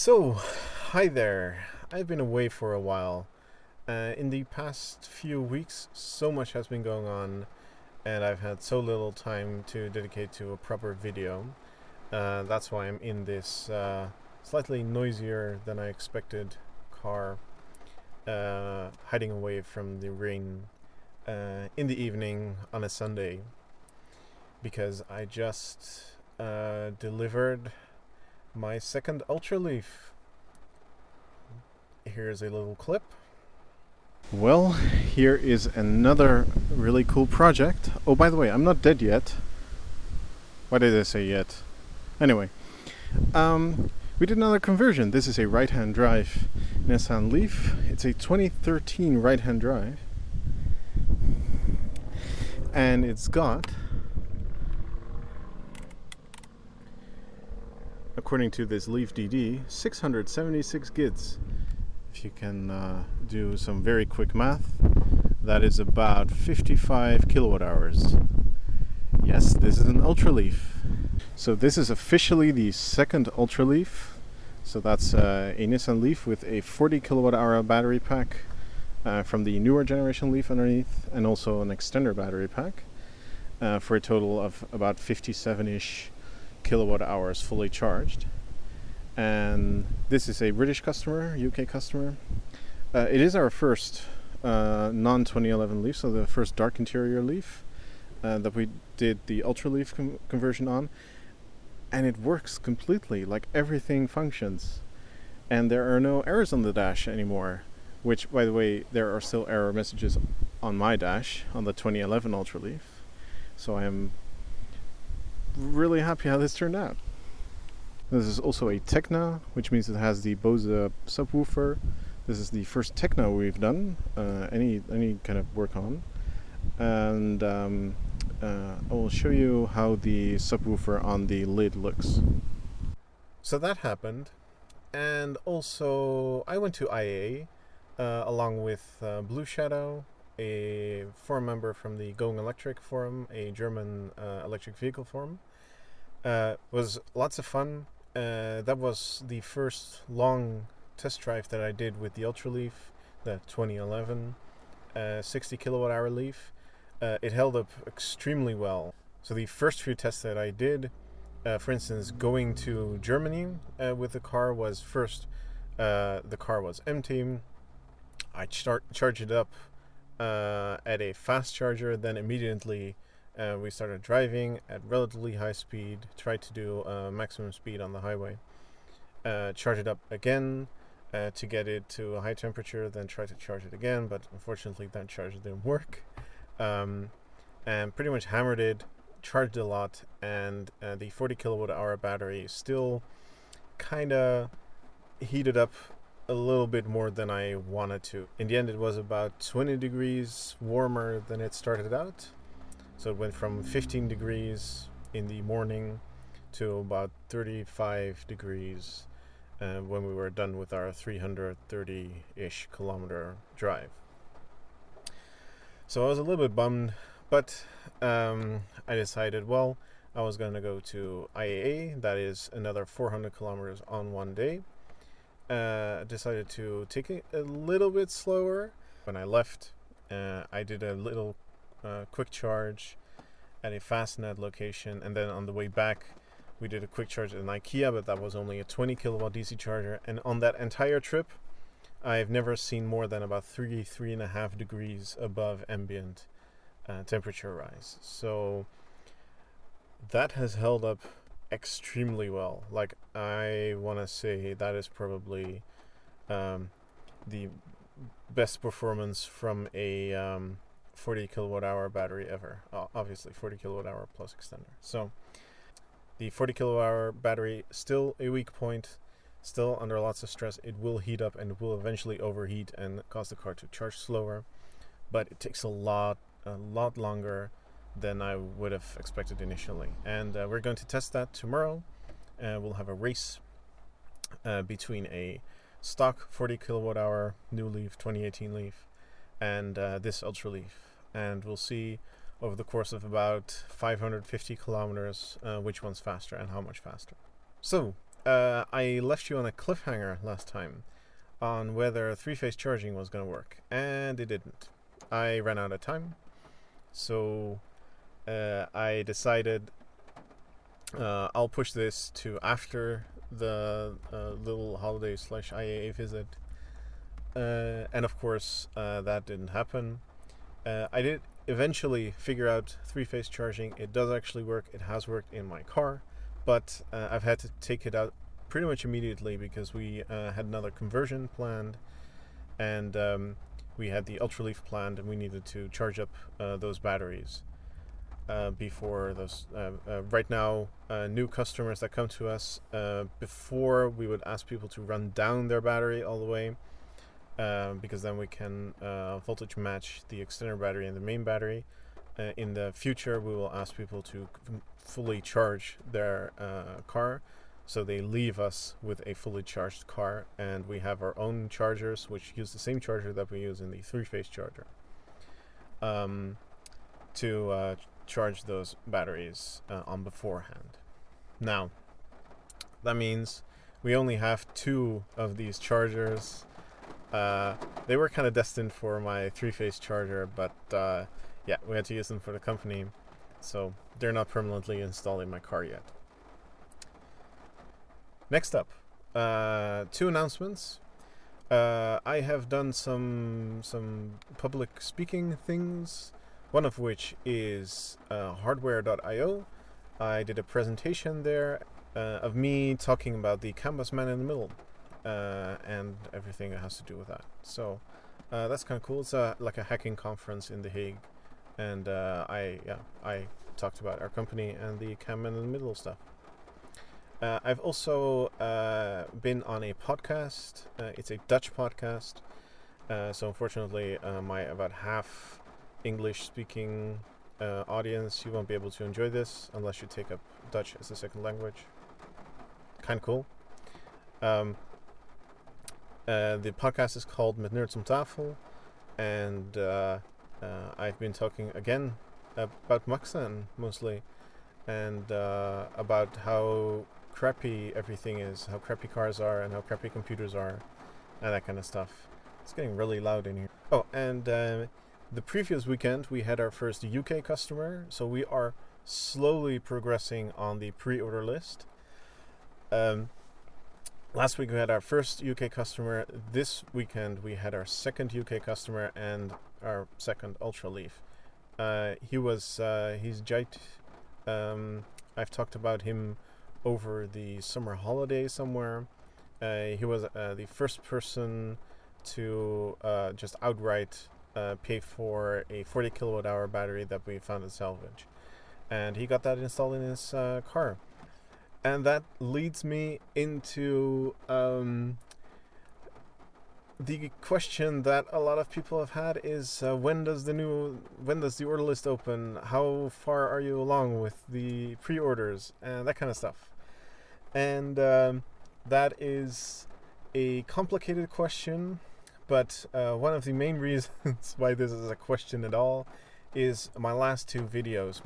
So, hi there. I've been away for a while. In the past few weeks, so much has been going on, and I've had so little time to dedicate to a proper video. That's why I'm in this slightly noisier than I expected car, hiding away from the rain in the evening on a Sunday, because I just delivered my second Ultra Leaf. Here's a little clip. Well, here is another really cool project. Oh, by the way, I'm not dead yet. Why did I say yet? Anyway, we did another conversion. This is a right-hand drive Nissan Leaf. It's a 2013 right-hand drive. And it's got, according to this Leaf DD, 676 GIDs. If you can do some very quick math, that is about 55 kilowatt hours. Yes, this is an Ultra Leaf. So this is officially the second Ultra Leaf. So that's a Nissan Leaf with a 40 kilowatt hour battery pack from the newer generation Leaf underneath, and also an extender battery pack for a total of about 57-ish kilowatt hours fully charged. And this is a British customer, UK customer. It is our first non-2011 Leaf, so the first dark interior Leaf that we did the Ultra Leaf conversion on. And it works completely, like everything functions. And there are no errors on the dash anymore, which, by the way, there are still error messages on my dash on the 2011 Ultra Leaf. So I am really happy how this turned out. This is also a Tecna, which means it has the Bose subwoofer. This is the first Tecna we've done any kind of work on, and I will show you how the subwoofer on the lid looks. So that happened, and also I went to IAA along with Blue Shadow, a forum member from the Going Electric forum, a German electric vehicle forum. Was lots of fun. That was the first long test drive that I did with the Ultra Leaf, the 2011 60 kilowatt hour Leaf. It held up extremely well. So the first few tests that I did, for instance, going to Germany with the car was first, the car was empty. I charged it up at a fast charger, then immediately we started driving at relatively high speed, tried to do maximum speed on the highway. Charge it up again to get it to a high temperature, then try to charge it again, but unfortunately that charger didn't work. And pretty much hammered it, charged a lot, and the 40 kilowatt hour battery still kind of heated up a little bit more than I wanted to. In the end, it was about 20 degrees warmer than it started out. So it went from 15 degrees in the morning to about 35 degrees when we were done with our 330-ish kilometer drive. So I was a little bit bummed, but I decided, well, I was going to go to IAA, that is another 400 kilometers on one day. Decided to take it a little bit slower. When I left, I did a little quick charge at a Fastnet location, and then on the way back we did a quick charge at an IKEA, but that was only a 20 kilowatt DC charger. And on that entire trip I've never seen more than about 3.5 degrees above ambient temperature rise. So that has held up extremely well. Like, I want to say that is probably the best performance from a 40 kilowatt hour battery ever. Obviously 40 kilowatt hour plus extender. So the 40 kilowatt hour battery, still a weak point, still under lots of stress. It will heat up and it will eventually overheat and cause the car to charge slower, but it takes a lot longer than I would have expected initially. And we're going to test that tomorrow. We'll have a race between a stock 40 kilowatt hour new Leaf, 2018 Leaf, and this Ultra Leaf, and we'll see over the course of about 550 kilometers which one's faster and how much faster. So I left you on a cliffhanger last time on whether three-phase charging was going to work, and it didn't. I ran out of time, so I decided I'll push this to after the little holiday / IAA visit, and of course that didn't happen. I did eventually figure out three-phase charging. It does actually work. It has worked in my car, but I've had to take it out pretty much immediately because we had another conversion planned, and we had the Ultraleaf planned, and we needed to charge up those batteries before those. Right now, new customers that come to us, before we would ask people to run down their battery all the way, because then we can voltage match the extender battery and the main battery. In the future, we will ask people to fully charge their car, so they leave us with a fully charged car, and we have our own chargers which use the same charger that we use in the three-phase charger to charge those batteries on beforehand. Now, that means we only have 2 of these chargers. They were kind of destined for my three-phase charger, but yeah, we had to use them for the company, so they're not permanently installed in my car yet. Next up, 2 announcements. I have done some public speaking things, one of which is hardware.io. I did a presentation there of me talking about the CAN bus man in the middle and everything that has to do with that. So that's kind of cool. It's like a hacking conference in The Hague, and I talked about our company and the CAN man in the middle stuff. I've also been on a podcast. It's a Dutch podcast, so unfortunately my about half English-speaking audience, you won't be able to enjoy this unless you take up Dutch as a second language. Kind of cool. The podcast is called Met Nerds om Tafel, and I've been talking again about Maxen mostly, and about how crappy everything is, how crappy cars are, and how crappy computers are, and that kind of stuff. It's getting really loud in here. Oh, and the previous weekend we had our first UK customer, so we are slowly progressing on the pre-order list. Last week we had our first UK customer. This weekend we had our second UK customer and our second Ultraleaf. He's Jait. I've talked about him over the summer holiday somewhere. He was the first person to just outright pay for a 40 kilowatt hour battery that we found in salvage, and he got that installed in his car. And that leads me into the question that a lot of people have had is when does the order list open? How far are you along with the pre-orders and that kind of stuff? And that is a complicated question, but one of the main reasons why this is a question at all is my last 2 big videos.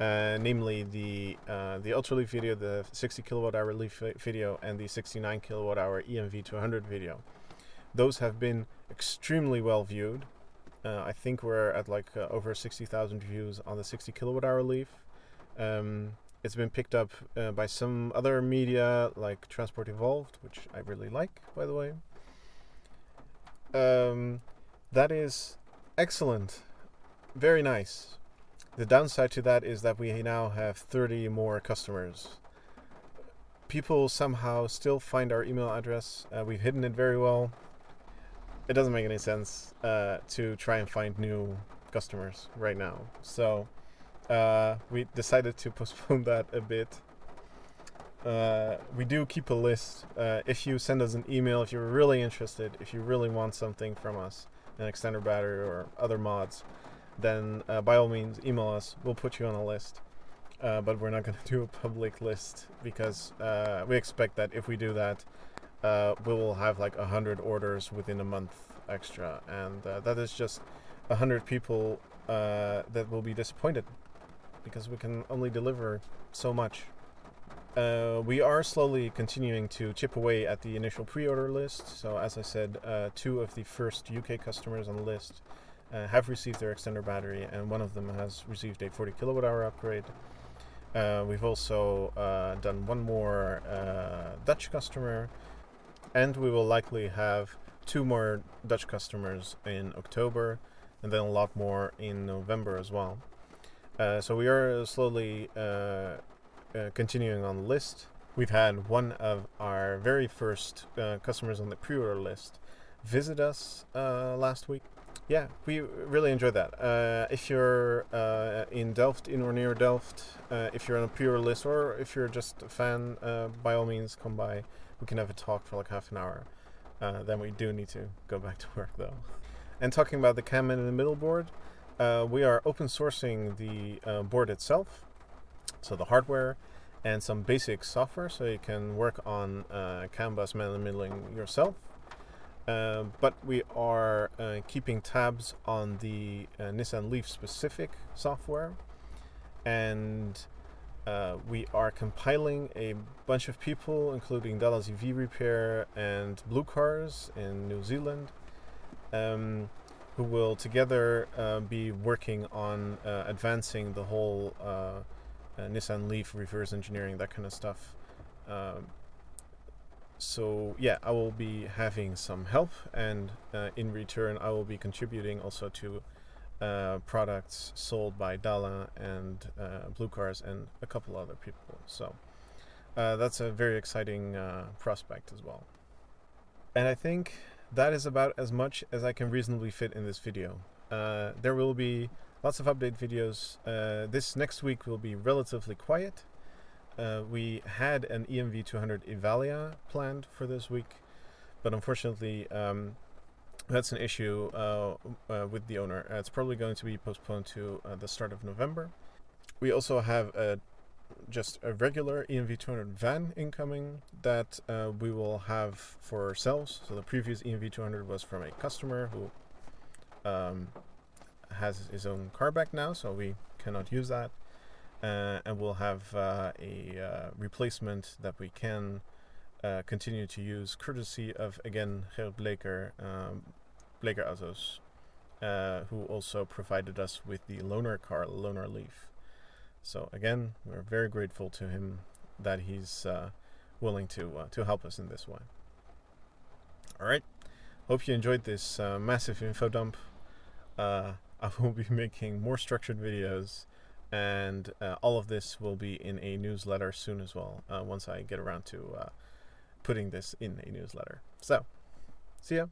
Namely the Ultraleaf video, the 60 kilowatt hour Leaf video, and the 69 kilowatt hour EMV 200 video. Those have been extremely well viewed. I think we're at like over 60,000 views on the 60 kilowatt hour Leaf. It's been picked up by some other media like Transport Evolved, which I really like, by the way. That is excellent. Very nice. The downside to that is that we now have 30 more customers. People somehow still find our email address. We've hidden it very well. It doesn't make any sense to try and find new customers right now. So we decided to postpone that a bit. We do keep a list. If you send us an email, if you're really interested, if you really want something from us, an extender battery or other mods, then by all means email us. We'll put you on a list. But we're not going to do a public list because we expect that if we do that, we will have like 100 orders within a month extra. And that is just 100 people that will be disappointed because we can only deliver so much. We are slowly continuing to chip away at the initial pre-order list. So as I said, 2 of the first UK customers on the list have received their extender battery, and one of them has received a 40 kilowatt hour upgrade. We've also done one more Dutch customer, and we will likely have 2 more Dutch customers in October, and then a lot more in November as well. So we are slowly continuing on the list. We've had one of our very first customers on the pre-order list visit us last week. Yeah, we really enjoyed that. If you're in Delft, in or near Delft, if you're on a pre-order list, or if you're just a fan, by all means come by. We can have a talk for like half an hour. Then we do need to go back to work though. And talking about the CAN in the middle board, we are open sourcing the board itself, so the hardware and some basic software, so you can work on CAN bus man in the middling yourself. But we are keeping tabs on the Nissan Leaf specific software, and we are compiling a bunch of people, including Dallas EV Repair and Blue Cars in New Zealand, who will together be working on advancing the whole Nissan Leaf reverse engineering, that kind of stuff. So yeah, I will be having some help, and in return I will be contributing also to products sold by Dala and Blue Cars and a couple other people. So that's a very exciting prospect as well. And I think that is about as much as I can reasonably fit in this video. There will be lots of update videos. This next week will be relatively quiet. We had an EMV200 Evalia planned for this week, but unfortunately that's an issue with the owner. It's probably going to be postponed to the start of November. We also have just a regular EMV200 van incoming that we will have for ourselves. So the previous EMV200 was from a customer who has his own car back now, so we cannot use that. And we'll have a replacement that we can continue to use, courtesy of, again, Gerrit Bleker, Bleker Autos, who also provided us with the loaner car, Loaner Leaf. So again, we're very grateful to him that he's willing to help us in this way. All right, hope you enjoyed this massive info dump. I will be making more structured videos, and all of this will be in a newsletter soon as well, once I get around to putting this in a newsletter. So, see ya!